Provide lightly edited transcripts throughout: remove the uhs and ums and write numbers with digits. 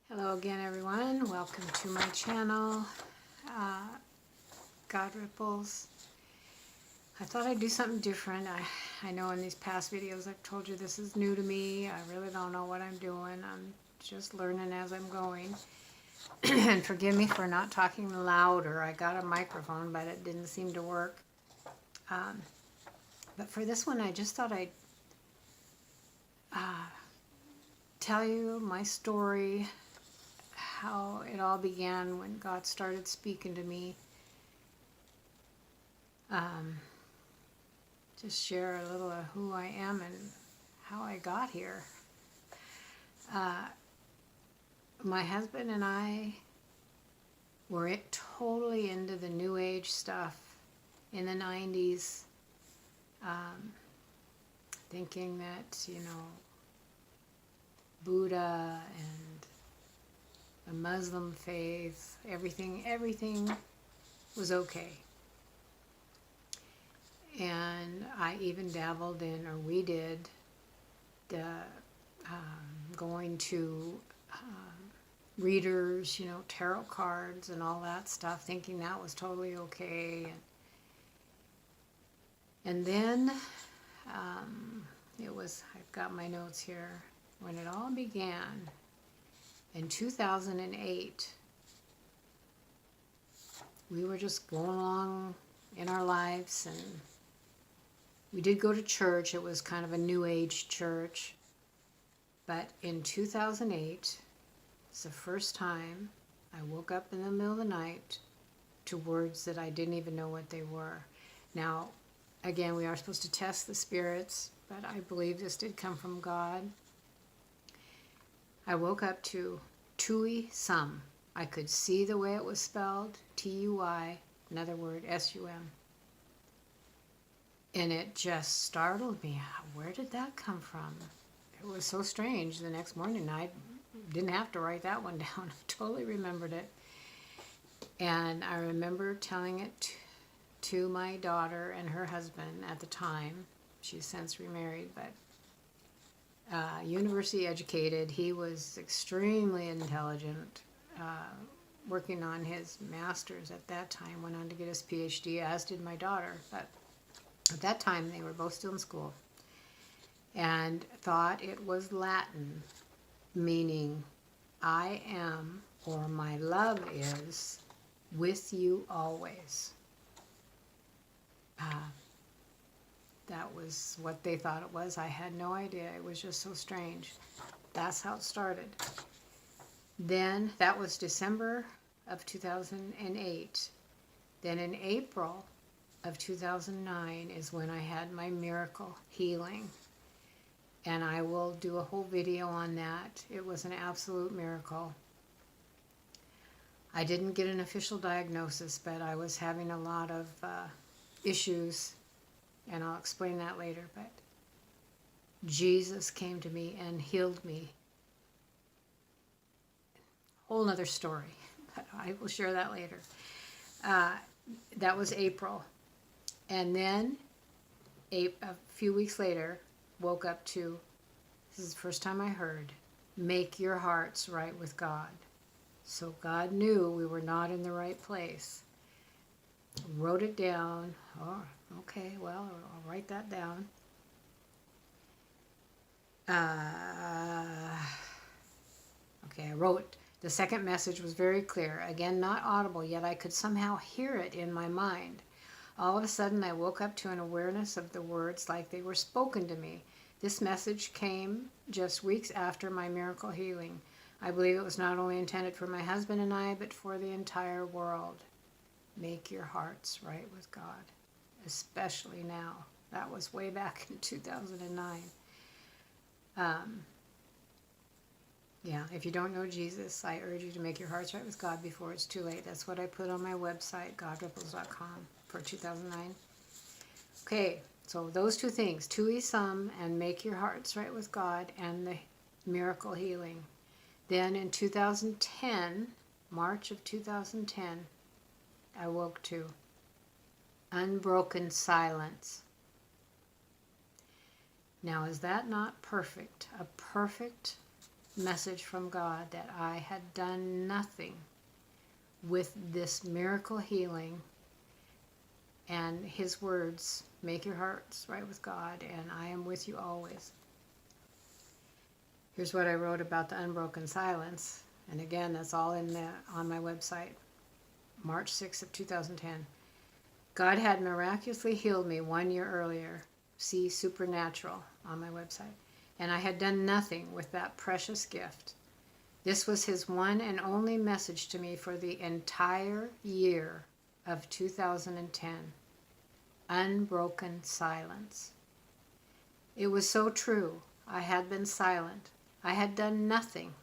Hello again, everyone. Welcome to my channel, God Ripples. I thought I'd do something different. I know in these past videos I've told you this is new to me. I really don't know what I'm doing. I'm just learning as I'm going. And forgive me for not talking louder. I got a microphone, but it didn't seem to work. But for this one, I just thought I'd tell you my story, how it all began when God started speaking to me. Just share a little of who I am and how I got here. My husband and I were totally into the New Age stuff in the 90s, thinking that, Buddha and the Muslim faith, everything was okay. And I even dabbled in, or we did, going to readers, tarot cards and all that stuff, thinking that was totally okay. And then I've got my notes here, when it all began in 2008. We were just going along in our lives, and we did go to church. It was kind of a New Age church. But in 2008, it's the first time I woke up in the middle of the night to words that I didn't even know what they were. Now, again, we are supposed to test the spirits, but I believe this did come from God. I woke up to Tui Sum. I could see the way it was spelled, T-U-I, another word, S-U-M. And it just startled me. Where did that come from? It was so strange. The next morning, I didn't have to write that one down. I totally remembered it. And I remember telling it to my daughter and her husband at the time. She's since remarried, but university educated. He was extremely intelligent, working on his master's at that time, went on to get his PhD, as did my daughter. But at that time, they were both still in school, and thought it was Latin, meaning I am, or my love is, with you always. That was what they thought it was. I had no idea. It was just so strange. That's how it started. Then, that was December of 2008. Then in April of 2009 is when I had my miracle healing. And I will do a whole video on that. It was an absolute miracle. I didn't get an official diagnosis, but I was having a lot of issues, and I'll explain that later. But Jesus came to me and healed me. Whole nother story, but I will share that later. That was April. And then a few weeks later, woke up to, this is the first time I heard, make your hearts right with God. So God knew we were not in the right place. Wrote it down. Oh, okay, well, I'll write that down. Okay, I wrote. The second message was very clear. Again, not audible, yet I could somehow hear it in my mind. All of a sudden, I woke up to an awareness of the words like they were spoken to me. This message came just weeks after my miracle healing. I believe it was not only intended for my husband and I, but for the entire world. Make your hearts right with God, especially now. That was way back in 2009. Yeah, if you don't know Jesus, I urge you to make your hearts right with God before it's too late. That's what I put on my website, godripples.com, for 2009. Okay, so those two things, Tui Sum and make your hearts right with God, and the miracle healing. Then in 2010, March of 2010, I woke to unbroken silence. Now, is that not perfect? A perfect message from God that I had done nothing with this miracle healing and His words, make your hearts right with God, and I am with you always. Here's what I wrote about the unbroken silence. And again, that's all on my website, March 6th of 2010. God had miraculously healed me 1 year earlier. See Supernatural on my website. And I had done nothing with that precious gift. This was His one and only message to me for the entire year of 2010. Unbroken silence. It was so true. I had been silent. I had done nothing.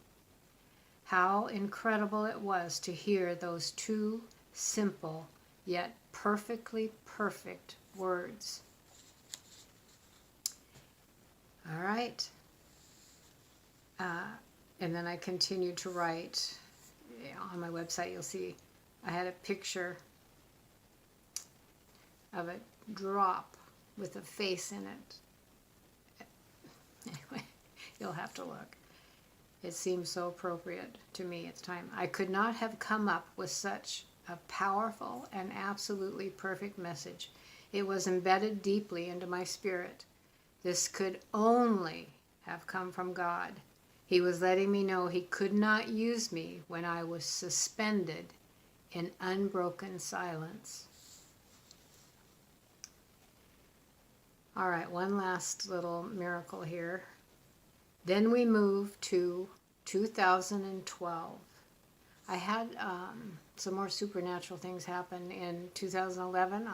How incredible it was to hear those two simple yet perfectly perfect words. All right. And then I continued to write. On my website, you'll see I had a picture of a drop with a face in it. Anyway, you'll have to look. It seems so appropriate to me at the time. I could not have come up with such a powerful and absolutely perfect message. It was embedded deeply into my spirit. This could only have come from God. He was letting me know He could not use me when I was suspended in unbroken silence. All right, one last little miracle here. Then we moved to 2012. I had some more supernatural things happen in 2011.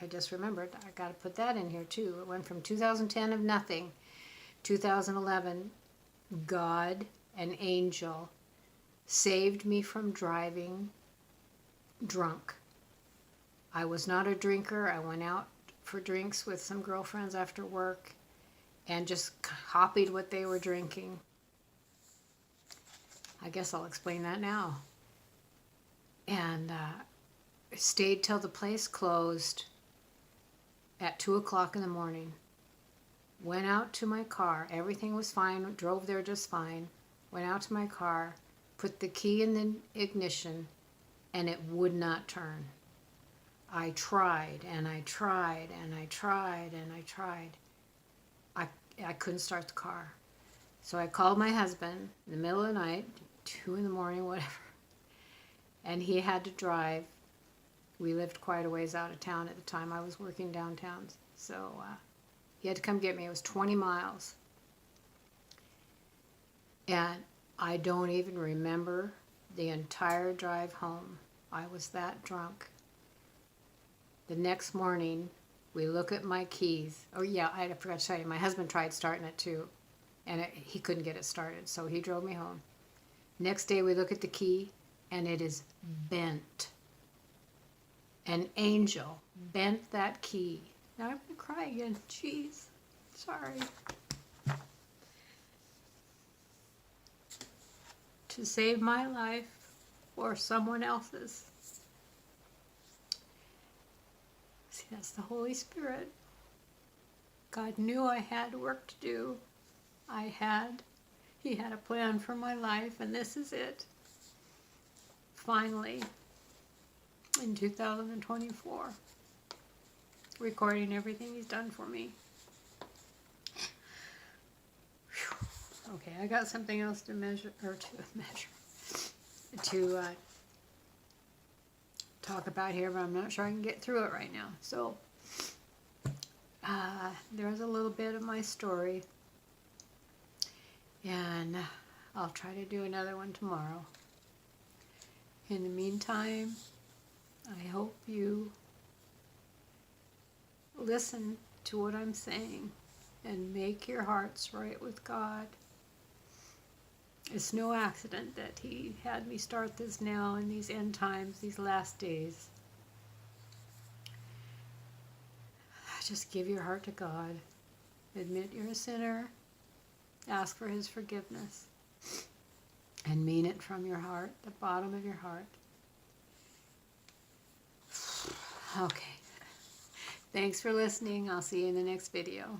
I just remembered. I got to put that in here too. It went from 2010 of nothing, 2011, God, an angel, saved me from driving drunk. I was not a drinker. I went out for drinks with some girlfriends after work and just copied what they were drinking. I guess I'll explain that now. And stayed till the place closed at 2 o'clock in the morning. Went out to my car. Everything was fine. Drove there just fine. Went out to my car, put the key in the ignition, and it would not turn. I tried and I tried and I tried and I tried. I couldn't start the car. So I called my husband in the middle of the night, 2 in the morning, whatever. And he had to drive. We lived quite a ways out of town at the time. I was working downtown. So he had to come get me. It was 20 miles. And I don't even remember the entire drive home. I was that drunk. The next morning, we look at my keys. Oh yeah, I forgot to tell you, my husband tried starting it too, and he couldn't get it started, so he drove me home. Next day, we look at the key, and it is bent. An angel bent that key. Now I'm going to cry again. Jeez, sorry. To save my life or someone else's. See, that's the Holy Spirit. God knew I had work to do. He had a plan for my life, and this is it. Finally, in 2024, recording everything He's done for me. Whew. Okay, I got something else to talk about here, but I'm not sure I can get through it right now. So there's a little bit of my story, and I'll try to do another one tomorrow. In the meantime, I hope you listen to what I'm saying and make your hearts right with God. It's no accident that He had me start this now in these end times, these last days. Just give your heart to God. Admit you're a sinner. Ask for His forgiveness. And mean it from your heart, the bottom of your heart. Okay. Thanks for listening. I'll see you in the next video.